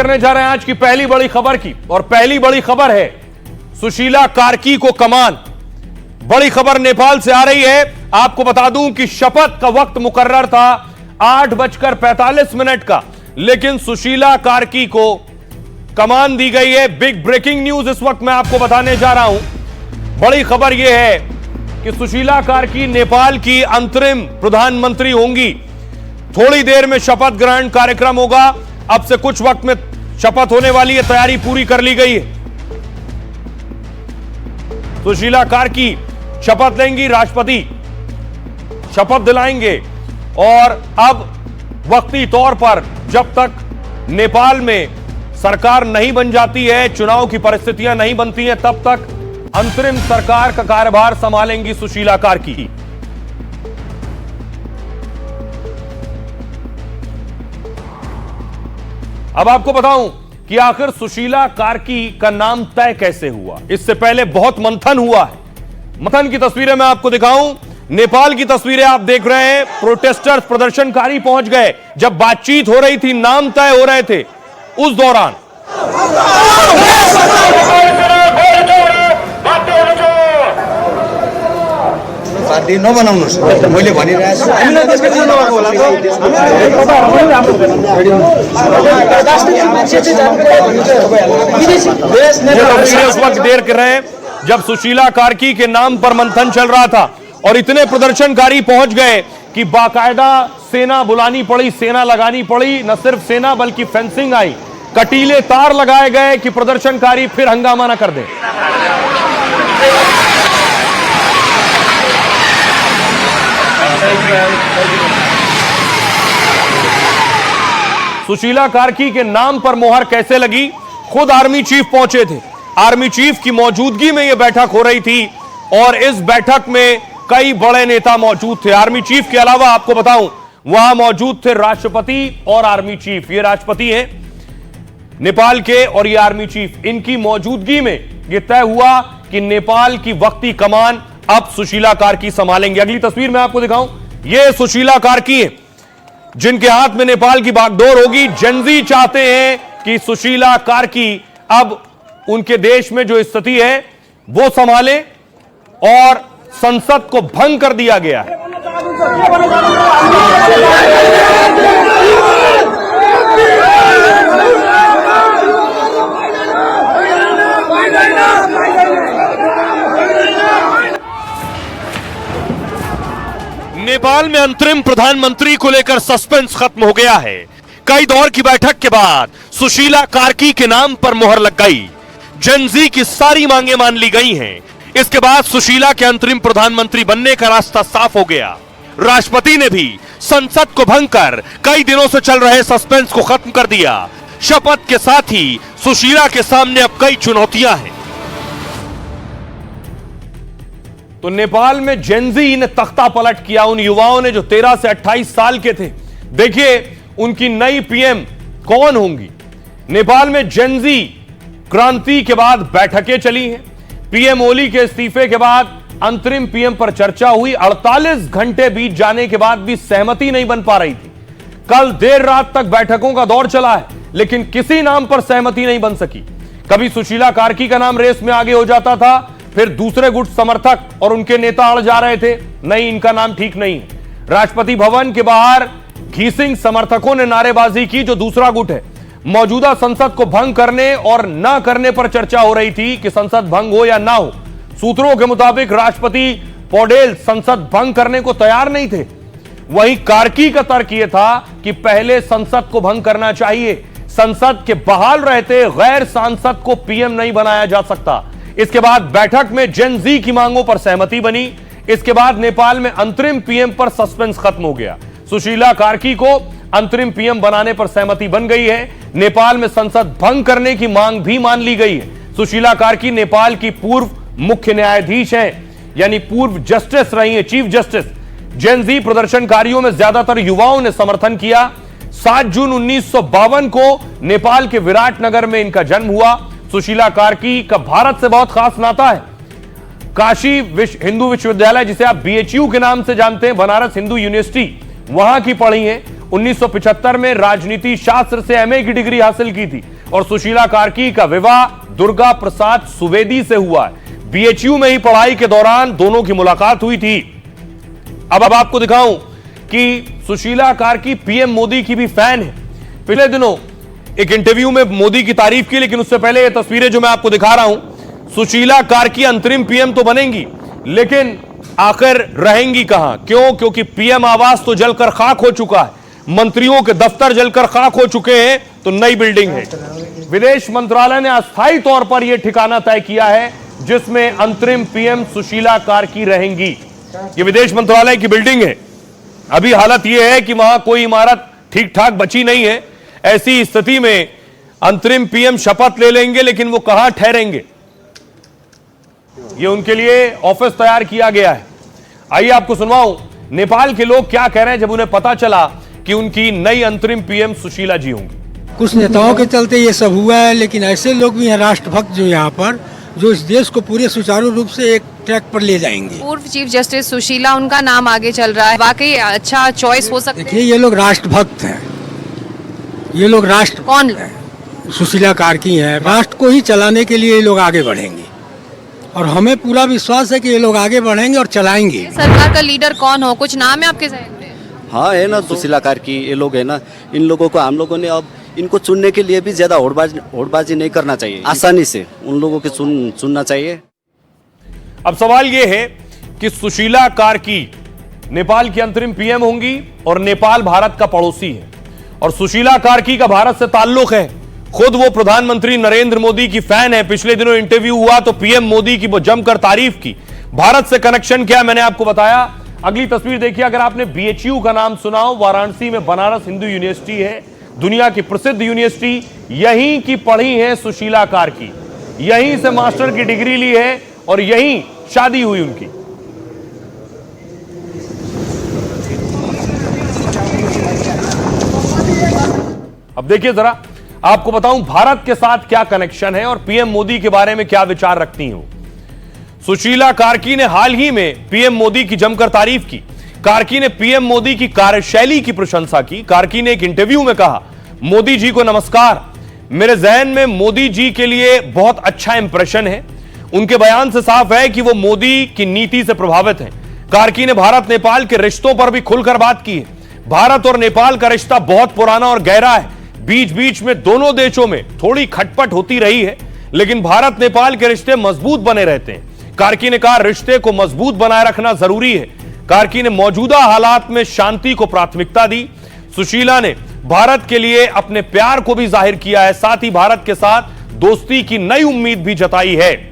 करने जा रहे हैं आज की पहली बड़ी खबर की, और पहली बड़ी खबर है सुशीला कार्की को कमान। बड़ी खबर नेपाल से आ रही है। आपको बता दूं कि शपथ का वक्त मुकर्रर था 8:45 का, लेकिन सुशीला कार्की को कमान दी गई है। बिग ब्रेकिंग न्यूज इस वक्त मैं आपको बताने जा रहा हूं। बड़ी खबर यह है कि सुशीला कार्की नेपाल की अंतरिम प्रधानमंत्री होंगी। थोड़ी देर में शपथ ग्रहण कार्यक्रम होगा। अब से कुछ वक्त में शपथ होने वाली है, तैयारी पूरी कर ली गई है। सुशीला कार्की शपथ लेंगी, राष्ट्रपति शपथ दिलाएंगे। और अब वक्ती तौर पर जब तक नेपाल में सरकार नहीं बन जाती है, चुनाव की परिस्थितियां नहीं बनती हैं, तब तक अंतरिम सरकार का कार्यभार संभालेंगी सुशीला कार्की। अब आपको बताऊं कि आखिर सुशीला कार्की का नाम तय कैसे हुआ। इससे पहले बहुत मंथन हुआ है। मंथन की तस्वीरें मैं आपको दिखाऊं। नेपाल की तस्वीरें आप देख रहे हैं। प्रोटेस्टर्स, प्रदर्शनकारी पहुंच गए जब बातचीत हो रही थी, नाम तय हो रहे थे। उस दौरान उस वक्त देर कर रहे हैं जब सुशीला कार्की के नाम पर मंथन चल रहा था और इतने प्रदर्शनकारी पहुंच गए कि बाकायदा सेना बुलानी पड़ी, सेना लगानी पड़ी। न सिर्फ सेना बल्कि फेंसिंग आई, कटीले तार लगाए गए कि प्रदर्शनकारी फिर हंगामा न कर दे। सुशीला कार्की के नाम पर मोहर कैसे लगी? खुद आर्मी चीफ पहुंचे थे। आर्मी चीफ की मौजूदगी में यह बैठक हो रही थी और इस बैठक में कई बड़े नेता मौजूद थे। आर्मी चीफ के अलावा आपको बताऊं, वहां मौजूद थे राष्ट्रपति और आर्मी चीफ। ये राष्ट्रपति हैं नेपाल के और ये आर्मी चीफ। इनकी मौजूदगी में यह तय हुआ कि नेपाल की वक्ती कमान अब सुशीला कार्की संभालेंगे। अगली तस्वीर मैं आपको दिखाऊं, ये सुशीला कार्की है जिनके हाथ में नेपाल की बागडोर होगी। जेनजी चाहते हैं कि सुशीला कार्की अब उनके देश में जो स्थिति है वो संभाले, और संसद को भंग कर दिया गया है। नेपाल में अंतरिम प्रधानमंत्री को लेकर सस्पेंस खत्म हो गया है। कई दौर की बैठक के बाद सुशीला कार्की के नाम पर मोहर लग गई। जेनजी की सारी मांगे मान ली गई हैं। इसके बाद सुशीला के अंतरिम प्रधानमंत्री बनने का रास्ता साफ हो गया। राष्ट्रपति ने भी संसद को भंग कर कई दिनों से चल रहे सस्पेंस को खत्म कर दिया। शपथ के साथ ही सुशीला के सामने अब कई चुनौतियां हैं। तो नेपाल में जेनजी ने तख्ता पलट किया। उन युवाओं ने जो 13 से 28 साल के थे। देखिए उनकी नई पीएम कौन होंगी। नेपाल में जेनजी क्रांति के बाद बैठकें चली हैं। पीएम ओली के इस्तीफे के बाद अंतरिम पीएम पर चर्चा हुई। 48 घंटे बीत जाने के बाद भी सहमति नहीं बन पा रही थी। कल देर रात तक बैठकों का दौर चला है, लेकिन किसी नाम पर सहमति नहीं बन सकी। कभी सुशीला कार्की का नाम रेस में आगे हो जाता था, फिर दूसरे गुट समर्थक और उनके नेता अड़ जा रहे थे, नहीं इनका नाम ठीक नहीं है। राष्ट्रपति भवन के बाहर घीसिंग समर्थकों ने नारेबाजी की, जो दूसरा गुट है। मौजूदा संसद को भंग करने और ना करने पर चर्चा हो रही थी कि संसद भंग हो या ना हो। सूत्रों के मुताबिक राष्ट्रपति पौडेल संसद भंग करने को तैयार नहीं थे। वहीं कार्की का तर्क यह था कि पहले संसद को भंग करना चाहिए। संसद के बहाल रहते गैर सांसद को पीएम नहीं बनाया जा सकता। इसके बाद बैठक में जेन-जी की मांगों पर सहमति बनी। इसके बाद नेपाल में अंतरिम पीएम पर सस्पेंस खत्म हो गया। सुशीला कार्की को अंतरिम पीएम बनाने पर सहमति बन गई है। नेपाल में संसद भंग करने की मांग भी मान ली गई है। सुशीला कार्की नेपाल की पूर्व मुख्य न्यायाधीश हैं, यानी पूर्व जस्टिस रही हैं, चीफ जस्टिस। जेन-जी प्रदर्शनकारियों में ज्यादातर युवाओं ने समर्थन किया। 7 जून 1952 को नेपाल के विराटनगर में इनका जन्म हुआ। सुशीला कार्की का भारत से बहुत खास नाता है। काशी हिंदू विश्वविद्यालय, जिसे आप BHU के नाम से जानते हैं, बनारस हिंदू यूनिवर्सिटी, वहां की पढ़ी हैं 1975 में राजनीति शास्त्र से एमए की डिग्री हासिल की थी और सुशीला कार्की का विवाह दुर्गा प्रसाद सुवेदी से हुआ है। बीएचयू में ही पढ़ाई के दौरान दोनों की मुलाकात हुई थी। अब आपको दिखाऊं कि सुशीला कार्की पीएम मोदी की भी फैन है। पिछले दिनों एक इंटरव्यू में मोदी की तारीफ की, लेकिन उससे पहले ये तस्वीरें जो मैं आपको दिखा रहा हूं, सुशीला कार्की अंतरिम पीएम तो बनेंगी, लेकिन आखिर रहेंगी कहां? क्यों? क्योंकि पीएम आवास तो जलकर खाक हो चुका है, मंत्रियों के दफ्तर जलकर खाक हो चुके हैं, तो नई बिल्डिंग है। विदेश मंत्रालय ने अस्थायी तौर पर यह ठिकाना तय किया है जिसमें अंतरिम पीएम सुशीला कार्की रहेंगी। यह विदेश मंत्रालय की बिल्डिंग है। अभी हालत यह है कि वहां कोई इमारत ठीक ठाक बची नहीं है। ऐसी स्थिति में अंतरिम पीएम शपथ ले लेंगे, लेकिन वो कहां ठहरेंगे? ये उनके लिए ऑफिस तैयार किया गया है। आइए आपको सुनवाऊं नेपाल के लोग क्या कह रहे हैं जब उन्हें पता चला कि उनकी नई अंतरिम पीएम सुशीला जी होंगी। कुछ नेताओं के चलते ये सब हुआ है, लेकिन ऐसे लोग भी हैं राष्ट्रभक्त जो यहाँ पर, जो इस देश को पूरे सुचारू रूप से एक ट्रैक पर ले जाएंगे। पूर्व चीफ जस्टिस सुशीला, उनका नाम आगे चल रहा है, वाकई अच्छा चॉइस हो सकता है। देखिए, ये लोग राष्ट्रभक्त हैं, ये लोग राष्ट्र कौन? सुशीला कार्की हैं। राष्ट्र को ही चलाने के लिए ये लोग आगे बढ़ेंगे और हमें पूरा विश्वास है कि ये लोग आगे बढ़ेंगे और चलाएंगे। सरकार का लीडर कौन हो, कुछ नाम है आपके जहन में? हाँ है ना, सुशीला कार्की, ये लोग है ना। इन लोगों को हम लोगों ने अब इनको चुनने के लिए भी ज्यादा होड़बाजी नहीं करना चाहिए, आसानी से उन लोगों के चुनना चाहिए। अब सवाल यह है कि सुशीला कार्की नेपाल की अंतरिम पीएम होंगी और नेपाल भारत का पड़ोसी है और सुशीला कार्की का भारत से ताल्लुक है। खुद वो प्रधानमंत्री नरेंद्र मोदी की फैन है। पिछले दिनों इंटरव्यू हुआ तो पीएम मोदी की वो जमकर तारीफ की। भारत से कनेक्शन क्या, मैंने आपको बताया। अगली तस्वीर देखिए, अगर आपने बीएचयू का नाम सुना हो, वाराणसी में बनारस हिंदू यूनिवर्सिटी है, दुनिया की प्रसिद्ध यूनिवर्सिटी, यहीं की पढ़ी है सुशीला कार्की, यहीं से मास्टर की डिग्री ली है और यहीं शादी हुई उनकी। अब देखिए जरा, आपको बताऊं भारत के साथ क्या कनेक्शन है और पीएम मोदी के बारे में क्या विचार रखती हो। सुशीला कार्की ने हाल ही में पीएम मोदी की जमकर तारीफ की। कार्की ने पीएम मोदी की कार्यशैली की प्रशंसा की। कार्की ने एक इंटरव्यू में कहा, मोदी जी को नमस्कार, मेरे जहन में मोदी जी के लिए बहुत अच्छा इंप्रेशन है। उनके बयान से साफ है कि वो मोदी की नीति से प्रभावित हैं। कार्की ने भारत नेपाल के रिश्तों पर भी खुलकर बात की है। भारत और नेपाल का रिश्ता बहुत पुराना और गहरा है। बीच बीच में दोनों देशों में थोड़ी खटपट होती रही है, लेकिन भारत नेपाल के रिश्ते मजबूत बने रहते हैं। कार्की ने कहा, रिश्ते को मजबूत बनाए रखना जरूरी है। कार्की ने मौजूदा हालात में शांति को प्राथमिकता दी। सुशीला ने भारत के लिए अपने प्यार को भी जाहिर किया है, साथ ही भारत के साथ दोस्ती की नई उम्मीद भी जताई है।